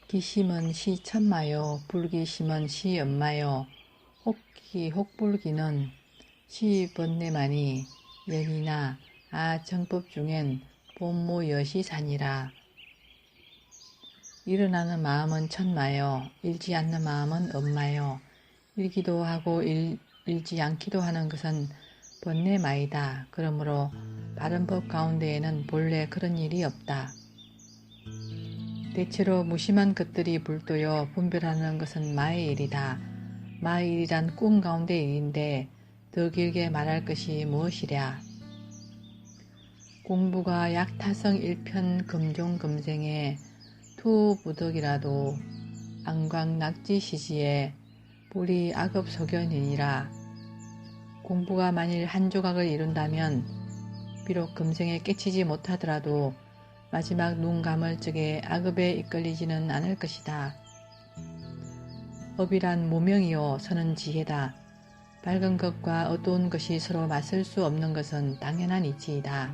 기심은 시 천마요, 불기심은 시 엄마요. 혹기 혹불기는 시 번뇌만이 연이나 정법 중엔 본모 여시산이라. 일어나는 마음은 천마요, 일지 않는 마음은 엄마요. 일기도 하고 일지 않기도 하는 것은 번뇌마이다. 그러므로 바른 법 가운데에는 본래 그런 일이 없다. 대체로 무심한 것들이 불도여 분별하는 것은 마의 일이다. 마의 일이란 꿈 가운데 일인데 더 길게 말할 것이 무엇이랴. 공부가 약타성 일편 금종금생에 투부덕이라도 안광낙지시지에 불이 악업소견이니라. 공부가 만일 한 조각을 이룬다면 비록 금생에 깨치지 못하더라도 마지막 눈 감을 적에 악업에 이끌리지는 않을 것이다. 업이란 무명이요 선은 지혜다. 밝은 것과 어두운 것이 서로 맞설 수 없는 것은 당연한 이치이다.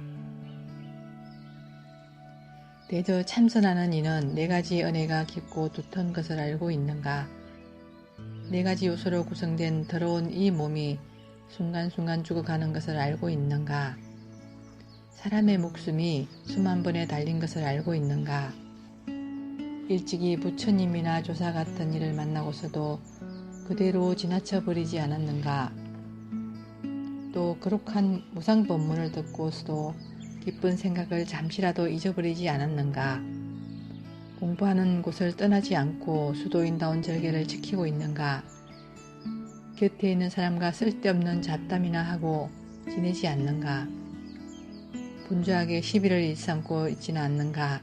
대저 참선하는 이는 네 가지 은혜가 깊고 두터운 것을 알고 있는가? 네 가지 요소로 구성된 더러운 이 몸이 순간순간 죽어가는 것을 알고 있는가? 사람의 목숨이 수만 번에 달린 것을 알고 있는가? 일찍이 부처님이나 조사 같은 이를 만나고서도 그대로 지나쳐 버리지 않았는가? 또 거룩한 무상법문을 듣고서도 기쁜 생각을 잠시라도 잊어버리지 않았는가? 공부하는 곳을 떠나지 않고 수도인다운 절개를 지키고 있는가? 곁에 있는 사람과 쓸데없는 잡담이나 하고 지내지 않는가? 분주하게 시비를 일삼고 있지는 않는가?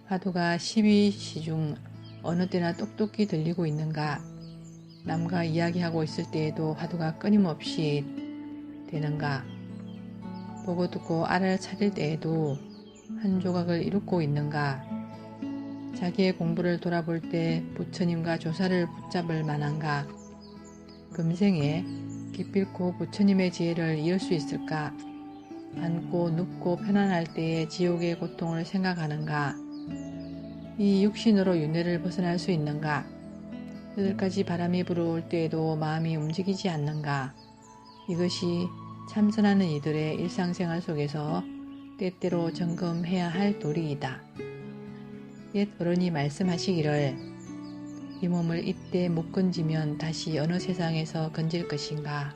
화두가 시비시 중 어느 때나 똑똑히 들리고 있는가? 남과 이야기하고 있을 때에도 화두가 끊임없이 되는가? 보고 듣고 알아차릴 때에도 한 조각을 이루고 있는가? 자기의 공부를 돌아볼 때 부처님과 조사를 붙잡을 만한가? 금생에 기필코 부처님의 지혜를 이을 수 있을까? 앉고 눕고 편안할 때의 지옥의 고통을 생각하는가? 이 육신으로 윤회를 벗어날 수 있는가? 여덟가지 바람이 불어올 때에도 마음이 움직이지 않는가? 이것이 참선하는 이들의 일상생활 속에서 때때로 점검해야 할 도리이다. 옛 어른이 말씀하시기를 이 몸을 이때 못 건지면 다시 어느 세상에서 건질 것인가?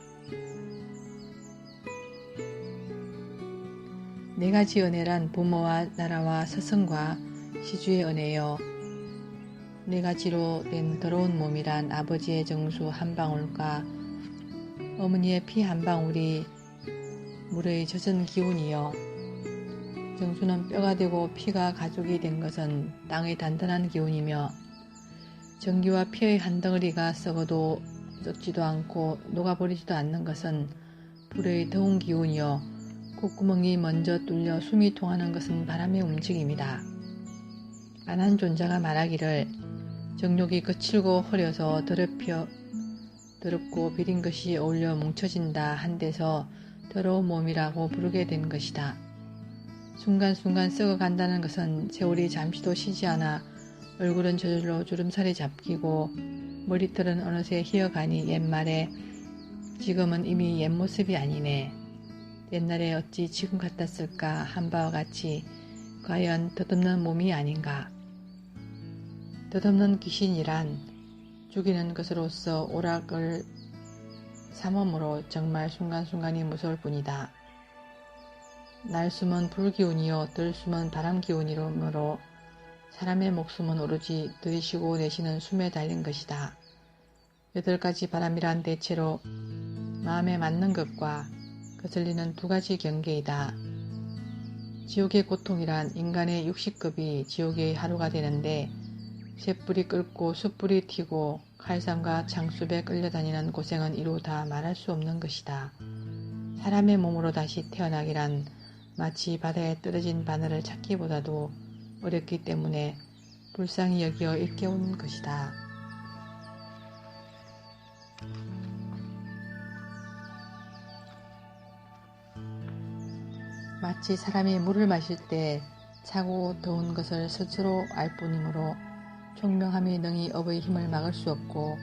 네 가지 은혜란 부모와 나라와 서성과 시주의 은혜요. 네 가지로 된 더러운 몸이란 아버지의 정수 한 방울과 어머니의 피 한 방울이 물의 젖은 기운이요. 정수는 뼈가 되고 피가 가죽이 된 것은 땅의 단단한 기운이며 전기와 피의 한 덩어리가 썩어도 썩지도 않고 녹아버리지도 않는 것은 불의 더운 기운이요. 콧구멍이 먼저 뚫려 숨이 통하는 것은 바람의 움직임이다. 안한 존자가 말하기를 정욕이 거칠고 허려서 더럽고 비린 것이 어울려 뭉쳐진다 한 데서 더러운 몸이라고 부르게 된 것이다. 순간순간 썩어간다는 것은 세월이 잠시도 쉬지 않아 얼굴은 저절로 주름살이 잡히고 머리털은 어느새 희어가니 옛말에 지금은 이미 옛 모습이 아니네. 옛날에 어찌 지금 같았을까 한 바와 같이 과연 덧없는 몸이 아닌가. 덧없는 귀신이란 죽이는 것으로서 오락을 삼음으로 정말 순간순간이 무서울 뿐이다. 날숨은 불기운이요 들숨은 바람기운이므로 사람의 목숨은 오로지 들이쉬고 내쉬는 숨에 달린 것이다. 8가지 바람이란 대체로 마음에 맞는 것과 거슬리는 두 가지 경계이다. 지옥의 고통이란 인간의 60급이 지옥의 하루가 되는데 쇳불이 끓고 숯불이 튀고 칼삼과 창숲에 끌려다니는 고생은 이루 다 말할 수 없는 것이다. 사람의 몸으로 다시 태어나기란 마치 바다에 떨어진 바늘을 찾기보다도 어렵기 때문에 불쌍히 여겨 일깨운 것이다. 마치 사람이 물을 마실 때 차고 더운 것을 스스로 알 뿐이므로 총명함이 능히 업의 힘을 막을 수 없고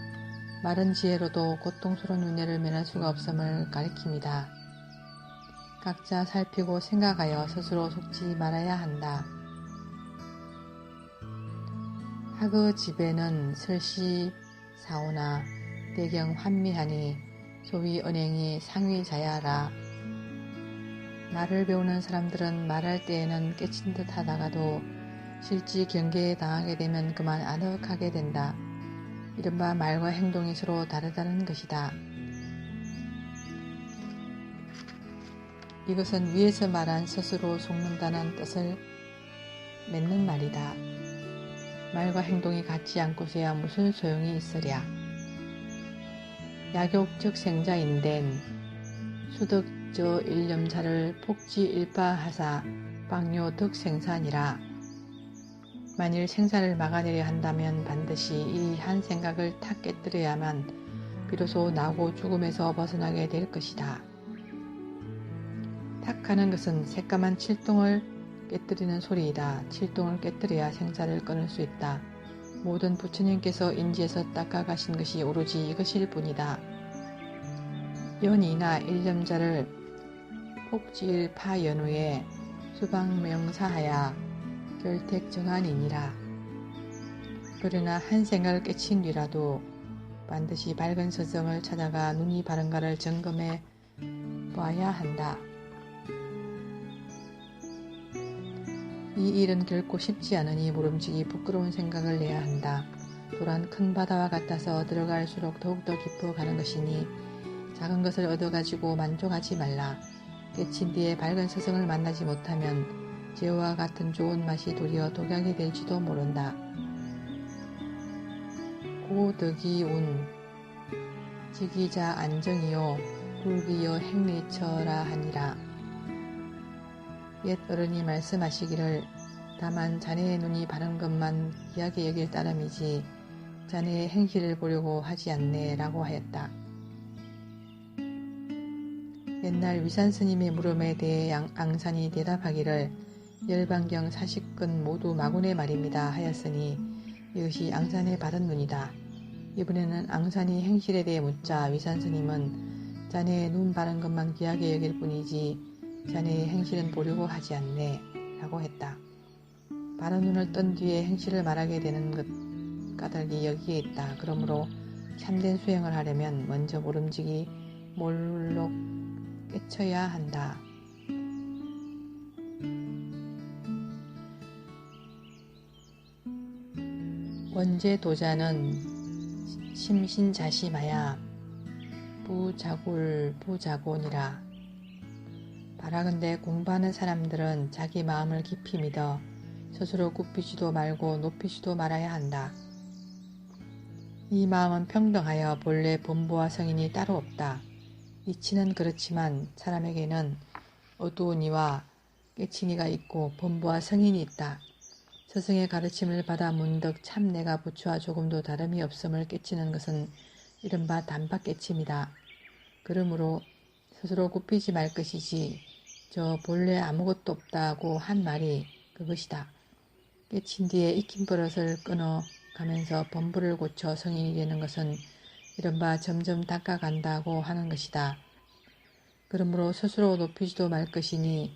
마른 지혜로도 고통스러운 윤회를 면할 수가 없음을 가리킵니다. 각자 살피고 생각하여 스스로 속지 말아야 한다. 학의 집에는 설시 사오나 대경 환미하니 소위 언행이 상위자야라. 말을 배우는 사람들은 말할 때에는 깨친 듯 하다가도 실지 경계에 당하게 되면 그만 아득하게 된다. 이른바 말과 행동이 서로 다르다는 것이다. 이것은 위에서 말한 스스로 속는다는 뜻을 맺는 말이다. 말과 행동이 같지 않고서야 무슨 소용이 있으랴. 약욕적 생자인된 수덕저 일념자를 폭지일파하사 방요 덕생산이라. 만일 생사를 막아내려 한다면 반드시 이 한 생각을 탁 깨뜨려야만 비로소 나고 죽음에서 벗어나게 될 것이다. 탁하는 것은 새까만 칠동을 깨뜨리는 소리이다. 칠동을 깨뜨려야 생사를 끊을 수 있다. 모든 부처님께서 인지에서 닦아가신 것이 오로지 이것일 뿐이다. 연이나 일념자를 폭지일파 연후에 수방명사하야 결택정한이니라. 그러나 한 생각을 깨친 뒤라도 반드시 밝은 서정을 찾아가 눈이 바른가를 점검해 봐야 한다. 이 일은 결코 쉽지 않으니 모름지기 부끄러운 생각을 내야 한다. 도란 큰 바다와 같아서 들어갈수록 더욱더 깊어가는 것이니 작은 것을 얻어가지고 만족하지 말라. 깨친 뒤에 밝은 서성을 만나지 못하면 재와 같은 좋은 맛이 도리어 독약이 될지도 모른다. 고덕이 운 지기자 안정이요 불기여 행리처라 하니라. 옛 어른이 말씀하시기를 다만 자네의 눈이 바른 것만 귀하게 여길 따름이지 자네의 행실을 보려고 하지 않네 라고 하였다. 옛날 위산스님의 물음에 대해 앙산이 대답하기를 열반경 40근 모두 마군의 말입니다 하였으니 이것이 앙산의 바른 눈이다. 이번에는 앙산이 행실에 대해 묻자 위산스님은 자네의 눈 바른 것만 귀하게 여길 뿐이지 자네의 행실은 보려고 하지 않네 라고 했다. 바른 눈을 뜬 뒤에 행실을 말하게 되는 것 까닭이 여기에 있다. 그러므로 참된 수행을 하려면 먼저 모름지기 몰록 깨쳐야 한다. 원제도자는 심신자심하야 부자골부자곤이라. 바라건대 공부하는 사람들은 자기 마음을 깊이 믿어 스스로 굽히지도 말고 높이지도 말아야 한다. 이 마음은 평등하여 본래 본부와 성인이 따로 없다. 이치는 그렇지만 사람에게는 어두운 이와 깨친 이가 있고 본부와 성인이 있다. 스승의 가르침을 받아 문득 참 내가 부처와 조금도 다름이 없음을 깨치는 것은 이른바 단박깨침이다. 그러므로 스스로 굽히지 말 것이지 저 본래 아무것도 없다고 한 말이 그것이다. 깨친 뒤에 익힌 버릇을 끊어 가면서 범부를 고쳐 성인이 되는 것은 이른바 점점 닦아간다고 하는 것이다. 그러므로 스스로 높이지도 말 것이니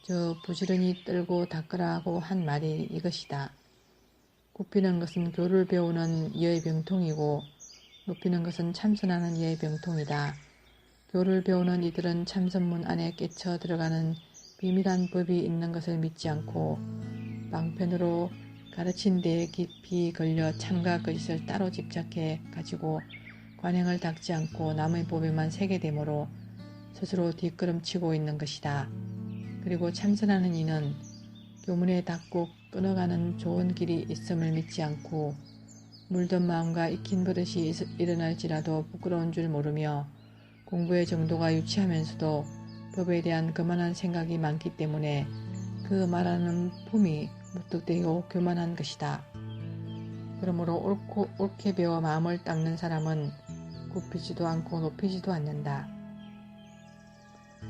저 부지런히 떨고 닦으라고 한 말이 이것이다. 굽히는 것은 교를 배우는 이의 병통이고 높이는 것은 참선하는 이의 병통이다. 교를 배우는 이들은 참선문 안에 깨쳐 들어가는 비밀한 법이 있는 것을 믿지 않고 방편으로 가르친 데에 깊이 걸려 참과 거짓을 따로 집착해 가지고 관행을 닦지 않고 남의 법에만 새게 되므로 스스로 뒷걸음치고 있는 것이다. 그리고 참선하는 이는 교문에 닿고 끊어가는 좋은 길이 있음을 믿지 않고 물든 마음과 익힌 버릇이 일어날지라도 부끄러운 줄 모르며 공부의 정도가 유치하면서도 법에 대한 거만한 생각이 많기 때문에 그 말하는 품이 무턱대고 교만한 것이다. 그러므로 옳게 배워 마음을 닦는 사람은 굽히지도 않고 높이지도 않는다.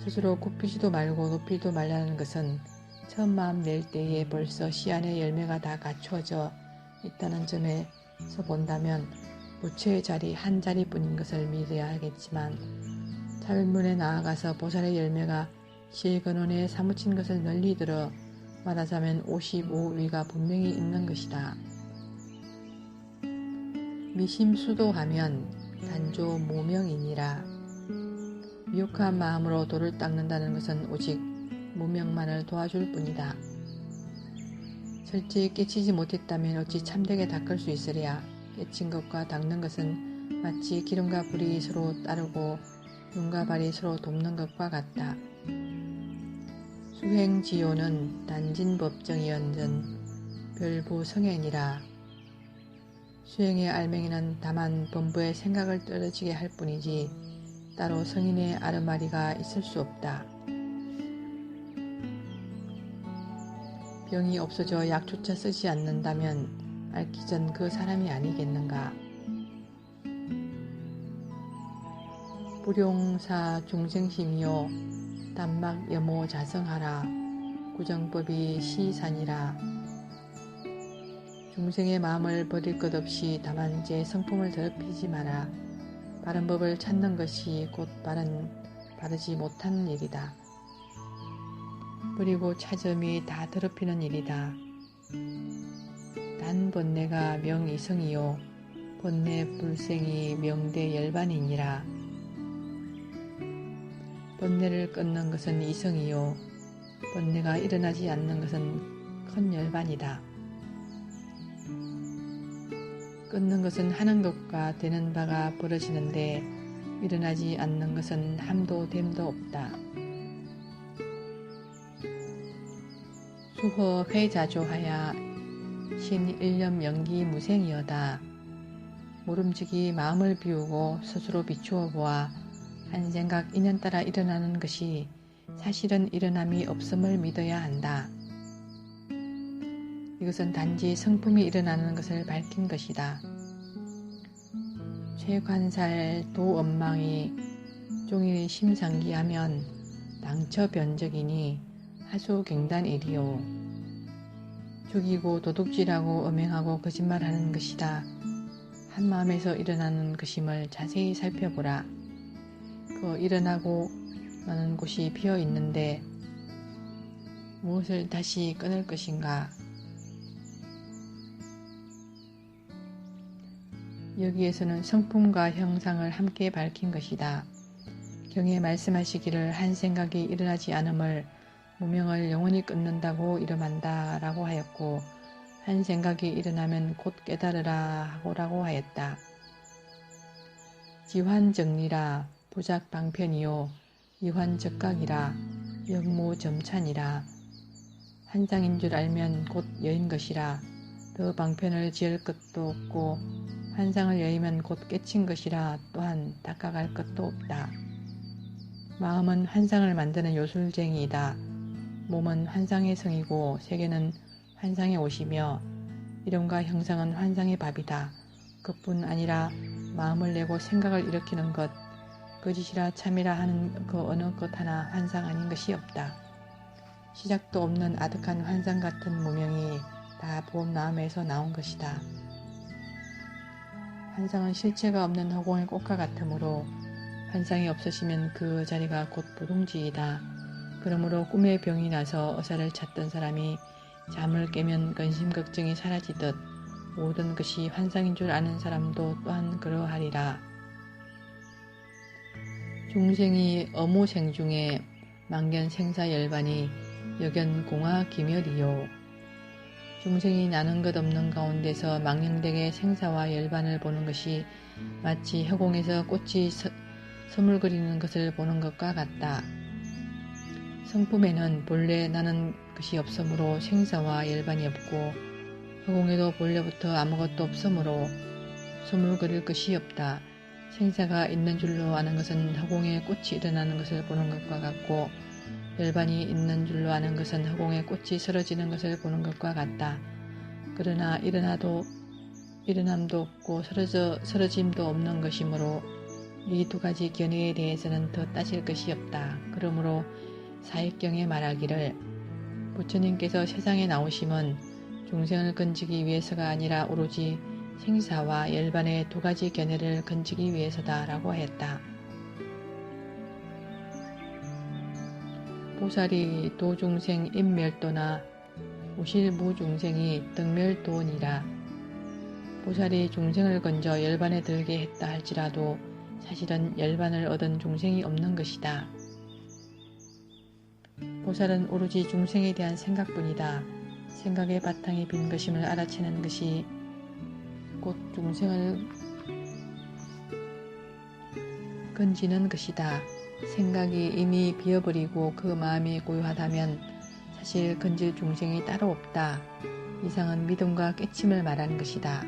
스스로 굽히지도 말고 높이지도 말라는 것은 처음 마음 낼 때에 벌써 씨 안에 열매가 다 갖추어져 있다는 점에서 본다면 부처의 자리 한 자리뿐인 것을 믿어야 하겠지만 차별문에 나아가서 보살의 열매가 시근원에 사무친 것을 널리 들어 말하자면 55위가 분명히 있는 것이다. 미심수도하면 단조 무명이니라. 미혹한 마음으로 돌을 닦는다는 것은 오직 무명만을 도와줄 뿐이다. 철저히 깨치지 못했다면 어찌 참되게 닦을 수 있으랴. 깨친 것과 닦는 것은 마치 기름과 불이 서로 따르고 눈과 발이 서로 돕는 것과 같다. 수행지요는 단진법정이언전 별부성행이라. 수행의 알맹이는 다만 범부의 생각을 떨어지게 할 뿐이지 따로 성인의 아르마리가 있을 수 없다. 병이 없어져 약조차 쓰지 않는다면 앓기 전 그 사람이 아니겠는가. 불용사 중생심이요 단막 여모 자성하라. 구정법이 시산이라. 중생의 마음을 버릴 것 없이 다만 제 성품을 더럽히지 마라. 바른 법을 찾는 것이 곧 바르지 못한 일이다. 버리고 찾음이 다 더럽히는 일이다. 단 번뇌가 명이성이요 번뇌 불생이 명대 열반이니라. 번뇌를 끊는 것은 이성이요 번뇌가 일어나지 않는 것은 큰 열반이다. 끊는 것은 하는 것과 되는 바가 벌어지는데 일어나지 않는 것은 함도 됨도 없다. 수허 회자조하야 신일념 연기 무생이여다. 모름지기 마음을 비우고 스스로 비추어 보아 한 생각 인연따라 일어나는 것이 사실은 일어남이 없음을 믿어야 한다. 이것은 단지 성품이 일어나는 것을 밝힌 것이다. 최관살 도엄망이 종일 심상기하면 당처 변적이니 하수갱단일이요. 죽이고 도둑질하고 음행하고 거짓말하는 것이다. 한 마음에서 일어나는 것임을 자세히 살펴보라. 그 일어나고 나는 곳이 비어 있는데 무엇을 다시 끊을 것인가? 여기에서는 성품과 형상을 함께 밝힌 것이다. 경에 말씀하시기를 한 생각이 일어나지 않음을 무명을 영원히 끊는다고 이름한다 라고 하였고 한 생각이 일어나면 곧 깨달으라 하고라고 하였다. 지환정리라 부작방편이요 이환적각이라 역무점찬이라. 한상인 줄 알면 곧 여인 것이라. 더 방편을 지을 것도 없고 환상을 여의면 곧 깨친 것이라 또한 닦아갈 것도 없다. 마음은 환상을 만드는 요술쟁이이다. 몸은 환상의 성이고 세계는 환상의 옷이며 이름과 형상은 환상의 밥이다. 그뿐 아니라 마음을 내고 생각을 일으키는 것, 거짓이라 참이라 하는 그 어느 것 하나 환상 아닌 것이 없다. 시작도 없는 아득한 환상 같은 무명이 다 보험마음에서 나온 것이다. 환상은 실체가 없는 허공의 꽃과 같으므로 환상이 없으시면 그 자리가 곧 부동지이다. 그러므로 꿈에 병이 나서 의사를 찾던 사람이 잠을 깨면 근심 걱정이 사라지듯 모든 것이 환상인 줄 아는 사람도 또한 그러하리라. 중생이 어무생 중에 망견 생사 열반이 여견 공화 기멸이요. 중생이 나는 것 없는 가운데서 망령되게 생사와 열반을 보는 것이 마치 허공에서 꽃이 서물거리는 것을 보는 것과 같다. 성품에는 본래 나는 것이 없으므로 생사와 열반이 없고 허공에도 본래부터 아무것도 없으므로 서물거릴 것이 없다. 생사가 있는 줄로 아는 것은 허공에 꽃이 일어나는 것을 보는 것과 같고 열반이 있는 줄로 아는 것은 허공에 꽃이 쓰러지는 것을 보는 것과 같다. 그러나 일어남도 없고 쓰러짐도 없는 것이므로 이 두 가지 견해에 대해서는 더 따질 것이 없다. 그러므로 사익경에 말하기를 부처님께서 세상에 나오심은 중생을 건지기 위해서가 아니라 오로지 생사와 열반의 두 가지 견해를 건지기 위해서다 라고 하였다. 보살이 도중생 인멸도나 우실무중생이 덕멸도니라. 보살이 중생을 건져 열반에 들게 했다 할지라도 사실은 열반을 얻은 중생이 없는 것이다. 보살은 오로지 중생에 대한 생각뿐이다. 생각의 바탕이 빈 것임을 알아채는 것이 곧 중생을 건지는 것이다. 생각이 이미 비어버리고 그 마음이 고요하다면 사실 건질 중생이 따로 없다. 이상은 믿음과 깨침을 말하는 것이다.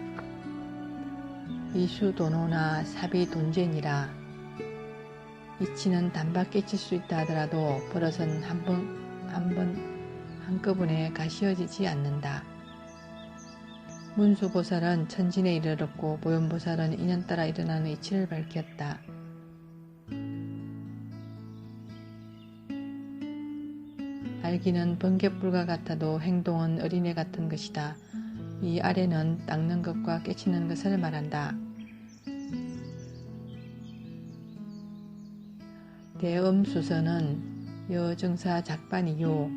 이수도노나 사비돈젠이라. 이치는 단박 깨칠 수 있다 하더라도 버릇은 한꺼번에 가시어지지 않는다. 문수보살은 천진에 이르렀고 보현보살은 인연따라 일어나는 이치를 밝혔다. 알기는 번갯불과 같아도 행동은 어린애 같은 것이다. 이 아래는 닦는 것과 깨치는 것을 말한다. 대음수서는 여정사 작반이요.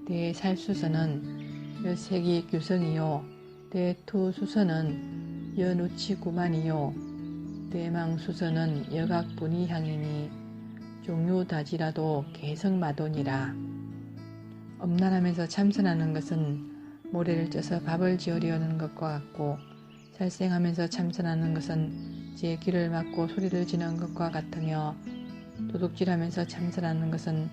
대살수서는 여색이 규성이요. 대투수서는 여누치구만이요. 대망수서는 여각분이향이니 종류다지라도 개성마돈이라. 엄난하면서 참선하는 것은 모래를 쪄서 밥을 지으려는 것과 같고 살생하면서 참선하는 것은 제 귀를 막고 소리를 지는 것과 같으며 도둑질하면서 참선하는 것은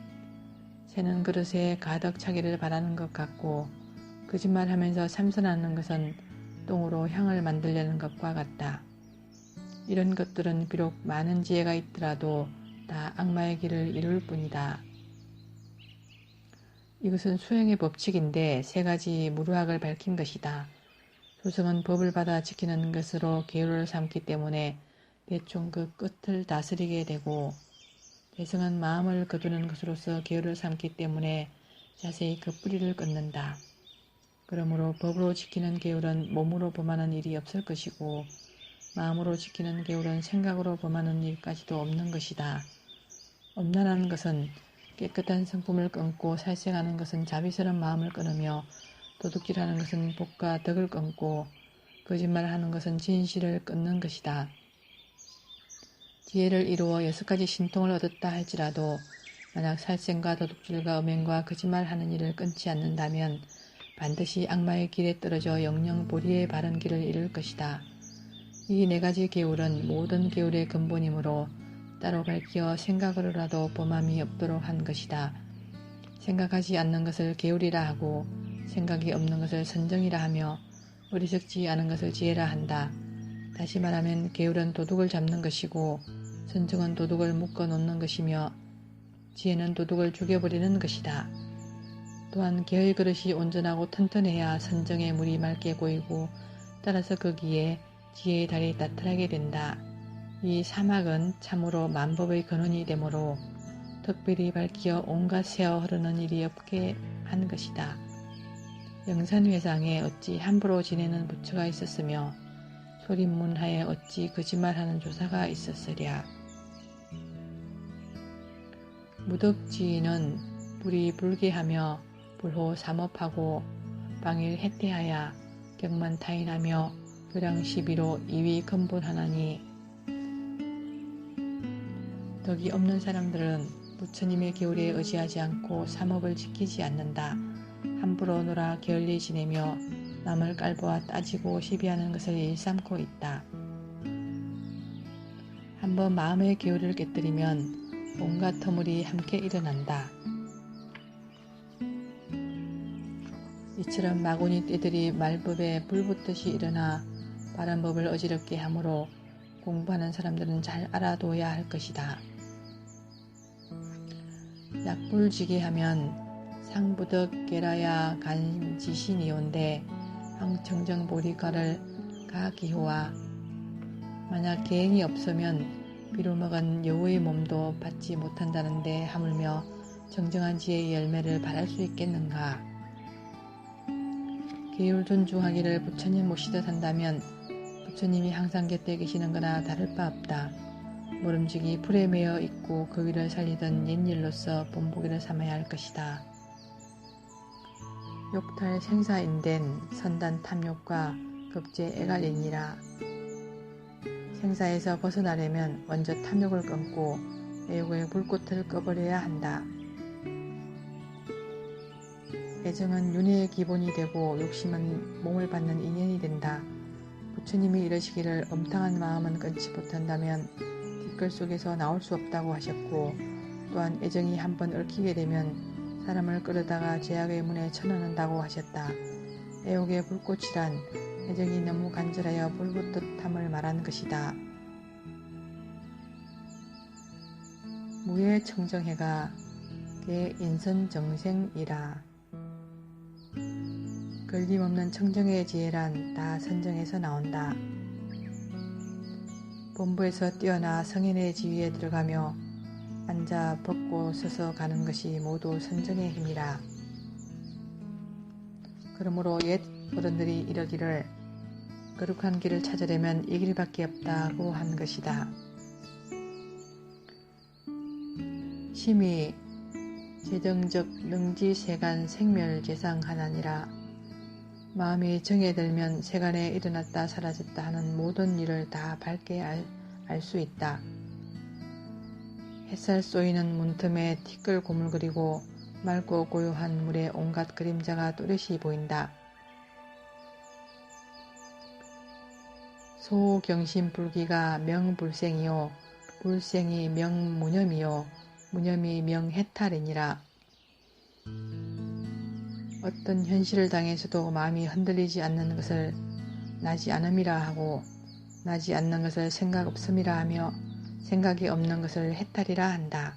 새는 그릇에 가득 차기를 바라는 것 같고 거짓말하면서 참선하는 것은 똥으로 향을 만들려는 것과 같다. 이런 것들은 비록 많은 지혜가 있더라도 다 악마의 길을 이룰 뿐이다. 이것은 수행의 법칙인데 세 가지 무르학을 밝힌 것이다. 소승은 법을 받아 지키는 것으로 계율을 삼기 때문에 대충 그 끝을 다스리게 되고 대승은 마음을 거두는 것으로서 계율을 삼기 때문에 자세히 그 뿌리를 끊는다. 그러므로 법으로 지키는 계율은 몸으로 범하는 일이 없을 것이고 마음으로 지키는 계율은 생각으로 범하는 일까지도 없는 것이다. 엄난한 것은 깨끗한 성품을 끊고 살생하는 것은 자비스러운 마음을 끊으며 도둑질하는 것은 복과 덕을 끊고 거짓말하는 것은 진실을 끊는 것이다. 지혜를 이루어 6가지 신통을 얻었다 할지라도 만약 살생과 도둑질과 음행과 거짓말하는 일을 끊지 않는다면 반드시 악마의 길에 떨어져 영영 보리의 바른 길을 잃을 것이다. 이 4가지 계율은 모든 계율의 근본이므로 따로 밝혀 생각으로라도 범함이 없도록 한 것이다. 생각하지 않는 것을 계율이라 하고 생각이 없는 것을 선정이라 하며 어리석지 않은 것을 지혜라 한다. 다시 말하면 계율은 도둑을 잡는 것이고 선정은 도둑을 묶어 놓는 것이며 지혜는 도둑을 죽여버리는 것이다. 또한 계의 그릇이 온전하고 튼튼해야 선정의 물이 맑게 고이고 따라서 거기에 지혜의 달이 나타나게 된다. 이 사막은 참으로 만법의 근원이 되므로 특별히 밝히어 온갖 새어 흐르는 일이 없게 한 것이다. 영산회상에 어찌 함부로 지내는 부처가 있었으며 소림문하에 어찌 거짓말하는 조사가 있었으랴. 무덕지인은 불이 불게 하며 불호 삼업하고 방일 해태하여 격만 타인하며 교량 시비로 이위 근본하나니 덕이 없는 사람들은 부처님의 계율에 의지하지 않고 삼업을 지키지 않는다. 함부로 놀아 게을리 지내며 남을 깔보아 따지고 시비하는 것을 일삼고 있다. 한번 마음의 계율을 깨뜨리면 온갖 허물이 함께 일어난다. 이처럼 마구니 떼들이 말법에 불붙듯이 일어나 바른 법을 어지럽게 하므로 공부하는 사람들은 잘 알아둬야 할 것이다. 약불지게 하면 상부덕 게라야 간지신이온데 황청정보리가를 가기호와 만약 계행이 없으면 비로먹은 여우의 몸도 받지 못한다는데 하물며 정정한 지혜의 열매를 바랄 수 있겠는가. 계율 존중하기를 부처님 모시듯 한다면 부처님이 항상 곁에 계시는 거나 다를 바 없다. 모름지기 풀에 매어 있고 그 위를 살리던 옛일로서 본보기를 삼아야 할 것이다. 욕탈 생사인된 선단 탐욕과 급제 애갈이니라. 생사에서 벗어나려면 먼저 탐욕을 끊고 애욕의 불꽃을 꺼버려야 한다. 애정은 윤회의 기본이 되고 욕심은 몸을 받는 인연이 된다. 부처님이 이러시기를 엄탕한 마음은 끊지 못한다면 뒷글 속에서 나올 수 없다고 하셨고, 또한 애정이 한번 얽히게 되면 사람을 끌어다가 죄악의 문에 쳐넣는다고 하셨다. 애욕의 불꽃이란 애정이 너무 간절하여 불붙듯함을 말한 것이다. 무의 청정해가 개 인선정생이라. 걸림없는 청정의 지혜란 다 선정에서 나온다. 본부에서 뛰어나 성인의 지위에 들어가며 앉아 벗고 서서 가는 것이 모두 선정의 힘이라. 그러므로 옛 어른들이 이러기를 거룩한 길을 찾으려면 이 길밖에 없다고 한 것이다. 심히 재정적 능지세간 생멸재상 하나니라. 마음이 정에 들면 세간에 일어났다 사라졌다 하는 모든 일을 다 밝게 알 수 있다. 햇살 쏘이는 문틈에 티끌 고물거리고 맑고 고요한 물에 온갖 그림자가 또렷이 보인다. 소경심불기가 명불생이요 불생이 명무념이요 무념이 명해탈이니라. 어떤 현실을 당해서도 마음이 흔들리지 않는 것을 나지 않음이라 하고, 나지 않는 것을 생각 없음이라 하며, 생각이 없는 것을 해탈이라 한다.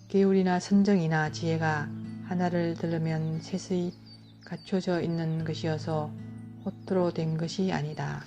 계율이나 선정이나 지혜가 하나를 들으면 셋의 갖춰져 있는 것이어서 호토로 된 것이 아니다.